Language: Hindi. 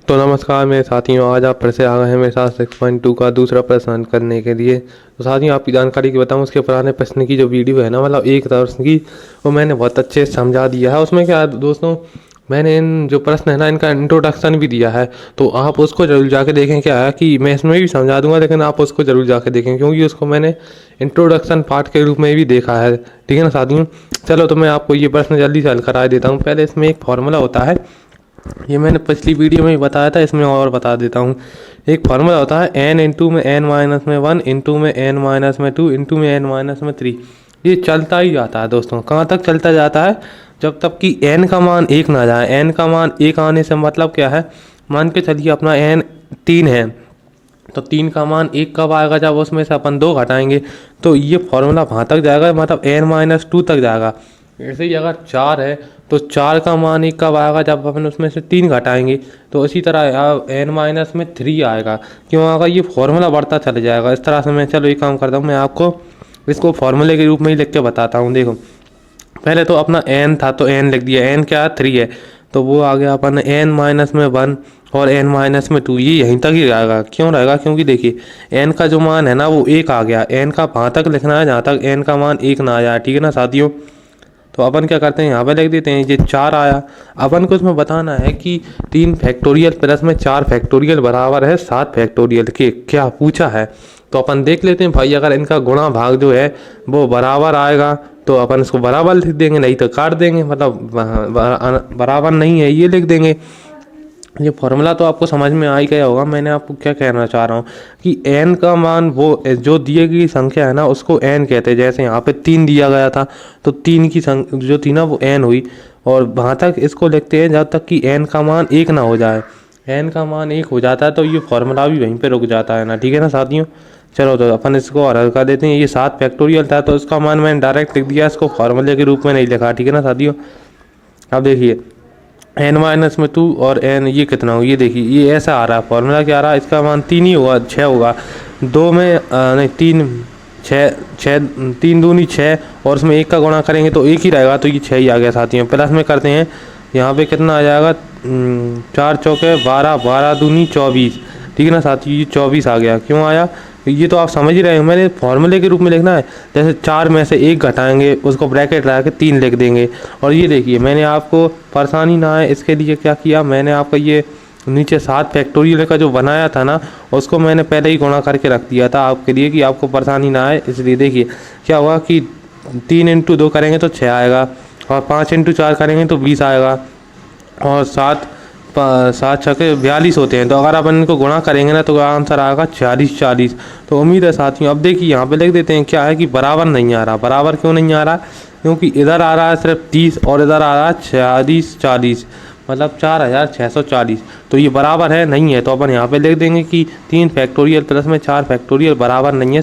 तो नमस्कार मेरे साथियों, आज आप फिर से आ गए हैं मेरे साथ 6.2 का दूसरा प्रश्न करने के लिए। तो साथियों, आपकी जानकारी की बताऊं, उसके पुराने प्रश्न की जो वीडियो है ना, मतलब एक प्रश्न की, वो मैंने बहुत अच्छे से समझा दिया है। उसमें क्या है दोस्तों, मैंने इन जो प्रश्न है ना, इनका इंट्रोडक्शन भी दिया है, तो आप उसको जरूर जाके देखें। क्या है कि मैं इसमें भी समझा दूंगा, लेकिन आप उसको जरूर जाके देखें, क्योंकि उसको मैंने इंट्रोडक्शन पार्ट के रूप में भी देखा है। ठीक है ना साथियों, चलो तो मैं आपको ये प्रश्न जल्दी से हल करा देता हूँ। पहले इसमें एक फार्मूला होता है, ये मैंने पिछली वीडियो में भी बताया था, इसमें और बता देता हूँ। एक फार्मूला होता है n इंटू में n माइनस में 1 इंटू में n माइनस में 2 इंटू में n माइनस में 3। ये चलता ही जाता है दोस्तों। कहाँ तक चलता जाता है? जब तक कि n का मान 1 ना जाए। n का मान 1 आने से मतलब क्या है, मान के चलिए अपना n 3 है, तो 3 का मान 1 कब आएगा? जब उसमें से अपन 2 घटाएंगे, तो ये फॉर्मूला वहाँ तक जाएगा, मतलब n-2 तक जाएगा। ऐसे ही अगर 4 है, तो 4 का मान 1 कब आएगा? जब अपन उसमें से 3 घटाएंगे। तो इसी तरह n-3 आएगा। क्यों आएगा? ये फॉर्मूला बढ़ता चले जाएगा इस तरह से। मैं चलो एक काम करता हूँ, मैं आपको इसको फॉर्मूले के रूप में ही लिख के बताता हूँ। देखो, पहले तो अपना n था, तो n लिख दिया। n क्या है? 3 है, तो वो आ गया अपन n-1 और n-2। ये यहीं तक ही रहेगा। क्यों रहेगा? क्योंकि देखिए n का जो मान है ना, वो 1 आ गया। n का वहाँ तक लिखना है जहाँ तक n का मान 1 ना आ जाए। ठीक है ना साथियों, तो अपन क्या करते हैं, यहाँ पे लिख देते हैं ये 4 आया। अपन को इसमें बताना है कि 3 फैक्टोरियल प्लस में 4 फैक्टोरियल बराबर है 7 फैक्टोरियल के। क्या पूछा है? तो अपन देख लेते हैं भाई। अगर इनका गुणा भाग जो है वो बराबर आएगा, तो अपन इसको बराबर लिख देंगे, नहीं तो काट देंगे। मतलब बराबर नहीं है, ये लिख देंगे। ये फॉर्मूला तो आपको समझ में आ ही गया होगा। मैंने आपको क्या कहना चाह रहा हूँ कि n का मान, वो जो दिए गई संख्या है ना, उसको n कहते हैं। जैसे यहाँ पे 3 दिया गया था, तो 3 की संख्या जो थी ना, वो n हुई। और वहाँ तक इसको लिखते हैं जब तक कि n का मान 1 ना हो जाए। n का मान 1 हो जाता है तो ये फॉर्मूला भी वहीं पे रुक जाता है ना। ठीक है ना साथियों, चलो तो अपन इसको हल कर देते हैं। ये 7 फैक्टोरियल था, तो इसका मान मैंने डायरेक्ट लिख दिया, इसको फॉर्मूले के रूप में नहीं लिखा। ठीक है ना साथियों, अब देखिए n-2 और n, ये कितना हो, ये देखिए ये ऐसा आ रहा है। फॉर्मूला क्या आ रहा है, इसका मान 3 ही होगा, 6 होगा। 2 में नहीं 3, 6 3 दूनी 6, और उसमें 1 का गुणा करेंगे तो 1 ही रहेगा, तो ये 6 ही आ गया साथियों। प्लस में करते हैं, यहाँ पे कितना आ जाएगा, 4 चौके 12, 12 दूनी 24। ठीक है ना साथियों, ये 24 आ गया। क्यों आया? ये तो आप समझ ही रहे हो, मैंने फॉर्मूले के रूप में लिखना है। जैसे 4 में से 1 घटाएंगे, उसको ब्रैकेट लगा के 3 लिख देंगे। और ये देखिए, मैंने आपको परेशानी ना आए इसके लिए क्या किया, मैंने आपका ये नीचे 7 फैक्टोरियल का जो बनाया था ना, उसको मैंने पहले ही गुणा करके रख दिया था आपके लिए, कि आपको परेशानी ना आए। इसलिए देखिए क्या हुआ कि 3 इंटू 2 करेंगे तो 6 आएगा, और 5 इंटू 4 करेंगे तो 20 आएगा, और 7 छके 42 होते हैं। तो अगर अपन इनको गुणा करेंगे ना, तो आंसर आएगा 40 40। तो उम्मीद है साथियों। अब देखिए यहाँ पे लिख देते हैं, क्या है कि बराबर नहीं आ रहा। बराबर क्यों नहीं आ रहा? क्योंकि इधर आ रहा है सिर्फ 30 और इधर आ रहा है 40, मतलब 4640। तो ये बराबर है नहीं है, तो अपन यहाँ पे लिख देंगे कि 3 फैक्टोरियल प्लस में 4 फैक्टोरियल बराबर नहीं है।